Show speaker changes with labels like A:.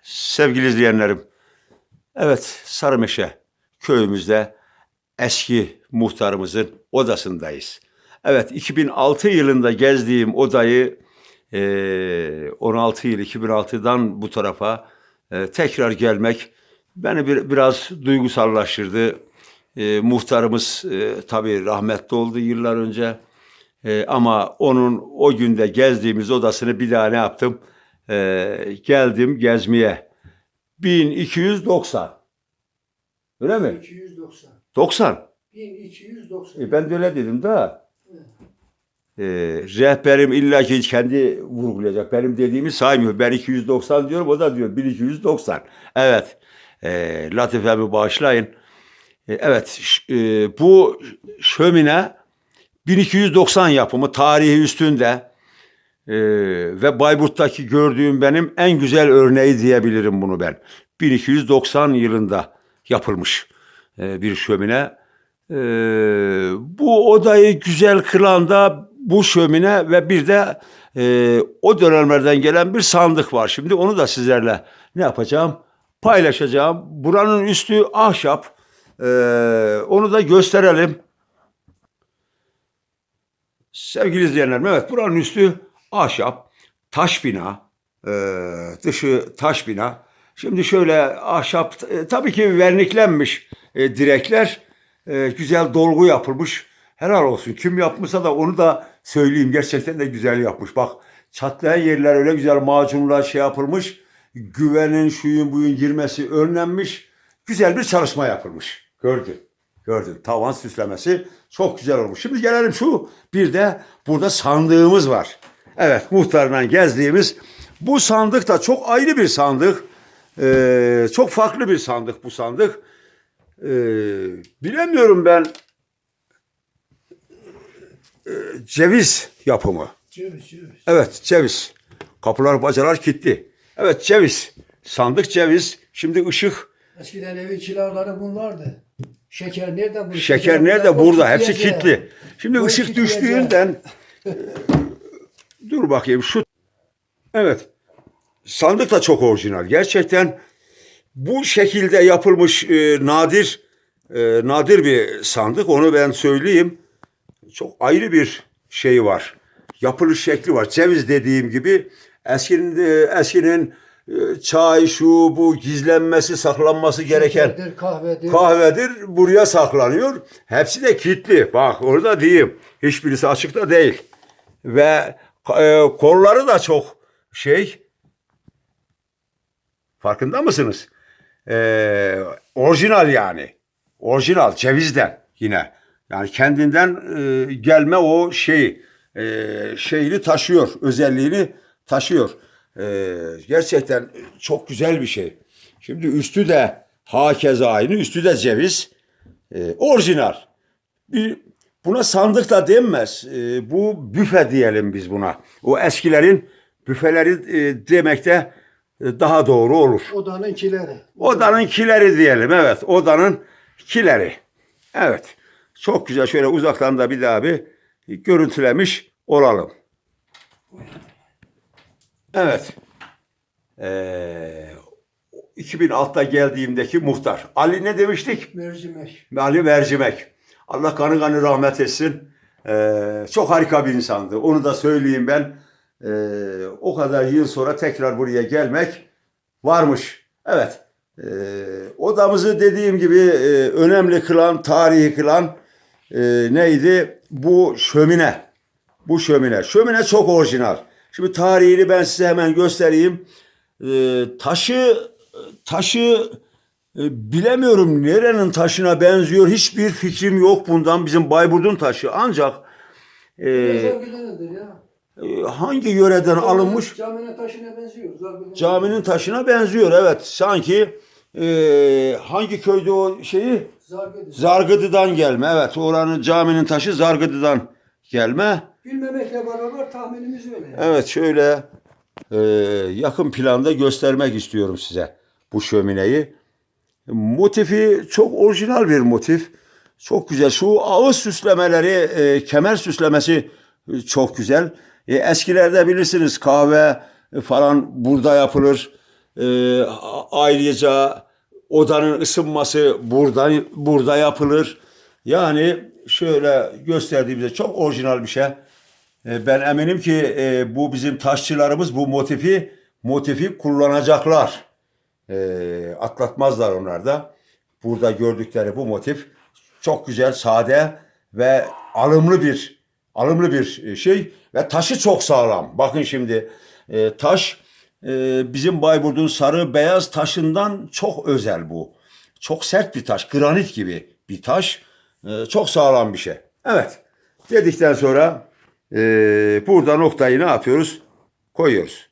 A: Sevgili izleyenlerim, evet Sarımeşe köyümüzde eski muhtarımızın odasındayız. Evet 2006 yılında gezdiğim odayı 16 yıl 2006'dan bu tarafa tekrar gelmek beni biraz duygusallaştırdı. Muhtarımız tabii rahmetli oldu yıllar önce. Ama onun o günde gezdiğimiz odasını bir daha ne yaptım? Geldim gezmeye. 1290. Öyle mi?
B: 1290.
A: 90.
B: 1290.
A: Ben de öyle dedim daha. Rehberim illaki kendi vurgulayacak. Benim dediğimi saymıyor. Ben 290 diyorum, o da diyor 1290. Evet. Latifemi bağışlayın. Evet. Bu şömine 1290 yapımı, tarihi üstünde ve Bayburt'taki gördüğüm benim en güzel örneği diyebilirim bunu ben. 1290 yılında yapılmış bir şömine. Bu odayı güzel kılan da bu şömine ve bir de o dönemlerden gelen bir sandık var. Şimdi onu da sizlerle ne yapacağım? Paylaşacağım. Buranın üstü ahşap. Onu da gösterelim. Sevgili izleyenlerim, evet buranın üstü ahşap, taş bina, dışı taş bina. Şimdi şöyle ahşap, tabii ki verniklenmiş direkler, güzel dolgu yapılmış. Helal olsun. Kim yapmışsa da onu da söyleyeyim. Gerçekten de güzel yapmış. Bak çatlayan yerler öyle güzel macunlar şey yapılmış. Güvenin, şuyun, buyun girmesi önlenmiş. Güzel bir çalışma yapılmış. Gördün. Tavan süslemesi çok güzel olmuş. Şimdi gelelim şu. Bir de burada sandığımız var. Evet, muhtarla gezdiğimiz bu sandık da çok ayrı bir sandık. Çok farklı bir sandık bu sandık. Bilemiyorum ben. Ceviz yapımı.
B: Ceviz.
A: Evet, ceviz. Kapılar, bacalar kilitli. Evet, ceviz. Sandık ceviz. Şimdi ışık.
B: Eskiden evin kiraları bunlardı. Şeker nerede bu?
A: Şeker nerede? Burada. Hepsi kilitli. Şimdi
B: Bu
A: ışık
B: kilitleyecek.
A: düştüğünden dur bakayım şu. Evet. Sandık da çok orijinal. Gerçekten bu şekilde yapılmış nadir bir sandık. Onu ben söyleyeyim. Çok ayrı bir şey var. Yapılış şekli var. Ceviz dediğim gibi eskinin çay, şu, bu gizlenmesi, saklanması gereken
B: Şekerdir, kahvedir.
A: kahvedir. Buraya saklanıyor. Hepsi de kilitli. Bak orada diyeyim. Hiçbirisi açıkta değil. Ve kolları da çok farkında mısınız? Orijinal yani. Orijinal cevizden yine. Yani kendinden gelme o şeyini taşıyor. Özelliğini taşıyor. Gerçekten çok güzel bir şey. Şimdi üstü de hakeza aynı. Üstü de ceviz. Orijinal. Buna sandık da denmez. Bu büfe diyelim biz buna. O eskilerin büfeleri demekte daha doğru olur.
B: Odanın kileri.
A: Odanın kileri diyelim. Evet. Odanın kileri. Evet. Çok güzel. Şöyle uzaktan da bir daha bir görüntülemiş olalım. Evet. 2006'da geldiğimdeki muhtar. Ali ne demiştik?
B: Mercimek.
A: Ali Mercimek. Allah kanı rahmet etsin. Çok harika bir insandı. Onu da söyleyeyim ben. O kadar yıl sonra tekrar buraya gelmek varmış. Evet. Odamızı dediğim gibi önemli kılan, tarihi kılan neydi? Bu şömine. Bu şömine. Şömine çok orijinal. Şimdi tarihini ben size hemen göstereyim. Taşı bilemiyorum nerenin taşına benziyor. Hiçbir fikrim yok bundan. Bizim Bayburt'un taşı. Ancak
B: Zargıdenedir ya.
A: hangi yöreden alınmış?
B: Caminin taşına benziyor. Zargıdene.
A: Caminin taşına benziyor. Evet. Sanki hangi köyde o şeyi? Zargıdı'dan gelme. Evet. Oranın caminin taşı Zargıdı'dan gelme.
B: Bilmemekle beraber tahminimiz öyle. Yani.
A: Evet. Şöyle yakın planda göstermek istiyorum size bu şömineyi. Motifi çok orijinal bir motif. Çok güzel. Şu ağız süslemeleri, kemer süslemesi çok güzel. Eskilerde bilirsiniz kahve falan burada yapılır. Ayrıca odanın ısınması burada yapılır. Yani şöyle gösterdiğimizde çok orijinal bir şey. Ben eminim ki bu bizim taşçılarımız bu motifi kullanacaklar. Atlatmazlar onlar da. Burada gördükleri bu motif çok güzel, sade ve alımlı bir şey ve taşı çok sağlam. Bakın şimdi taş bizim Bayburt'un sarı beyaz taşından çok özel bu. Çok sert bir taş, granit gibi bir taş. Çok sağlam bir şey. Evet, dedikten sonra burada noktayı ne yapıyoruz? Koyuyoruz.